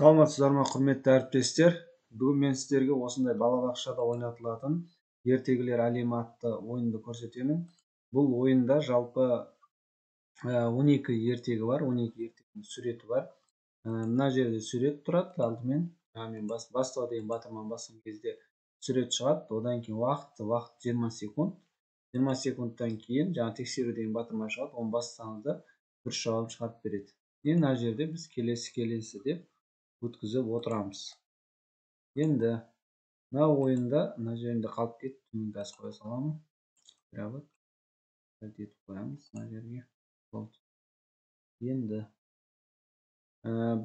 Саламатсыздар ма, құрметті әріптестер? Бүгін мен сіздерге осындай балабақшада ойнатылатын ертегілер әлемі атты ойынды көрсетемін. Бұл ойында жалпы 12 ертегі бар, 12 ертегінің суреті бар. Мына жерде сурет тұрады, алдымен мен бастау деген батырман басқан кезде сурет шығады, одан кейін уақыт 20 секунд. 20 секундтан кейін жаңа тексеру деген батырман шығады, оны бассаңызда дұрыс жауап шығарып береді. Мына жерде біз келесі деп өткізіп отырамыз. Енді мына ойында мына жерінде қалып кетті, мен қазір қоя саламын. Етіп қоямыз мына жерге. Енді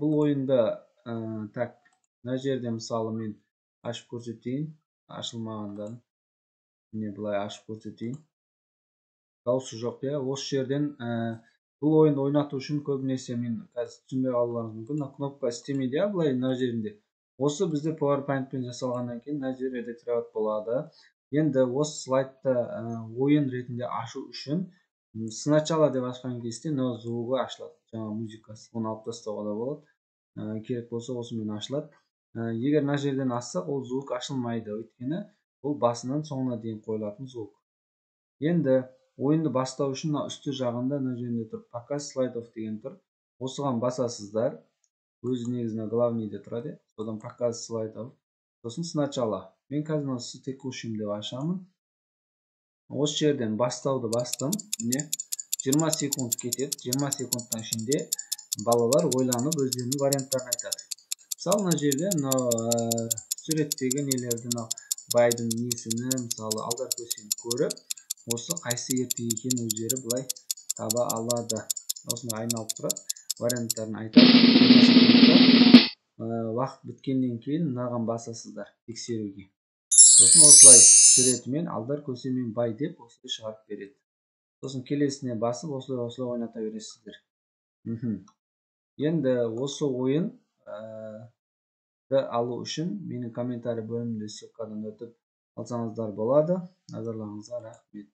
бұл ойында мына жерде мысалы мен ашып көрсетейін, ашылмағандан міне былай ашып көрсетейін. Дауысы жоқ, осы жерден бұл ойынды ойнату үшін көбінесе мен қазір түсінбей қалуларыңыз мүмкін. Кнопка істемейді, былай мына жерінде. Осы бізде PowerPoint-пен жасалғаннан кейін мына жер редактировать болады. Енді осы слайдты ойын ретінде ашу үшін сначала деп ашқан кезде мына звугі ашылады. Жаңа музыкасы. Оны алып тастауға да болады. Керек болса осымен ашылады. Егер мына жерден ассақ, ол звук ашылмайды, өйткені бұл басынан соңына дейін қойылатын звук. Енді ойынды бастау үшін үсті жағында мына жерінде тұр, показ слайдов деген тұр. Осыған басасыздар. Өзі негізінде главныйде тұрады. Содан показ слайдов. Сосын сначала. Мен қазір с текущим деп ашамын. Осы жерден бастауды бастым. Міне 20 секунд кетеді. 20 секундтан ішінде балалар ойланып өздерінің варианттарын айтады. Мысалы мына жерде суреттегі нелерді байдың несіні, мысалы алдар көсені көріп, осы қайсы ертегі екенін өздері былай таба алады. Осыны айналып тұрады, варианттарын айтады. Уақыт біткеннен кейін мынаған басасыздар тексеруге. Сосын осылай суретімен алдар көсемен бай деп осылай шығарып береді. Сосын келесіне басып осылай ойната бересіздер. Енді осы ойын алу үшін менің комментарий бөлімінде ссылкадан өтіп алсаңыздар болады. Назарларыңызға рахмет.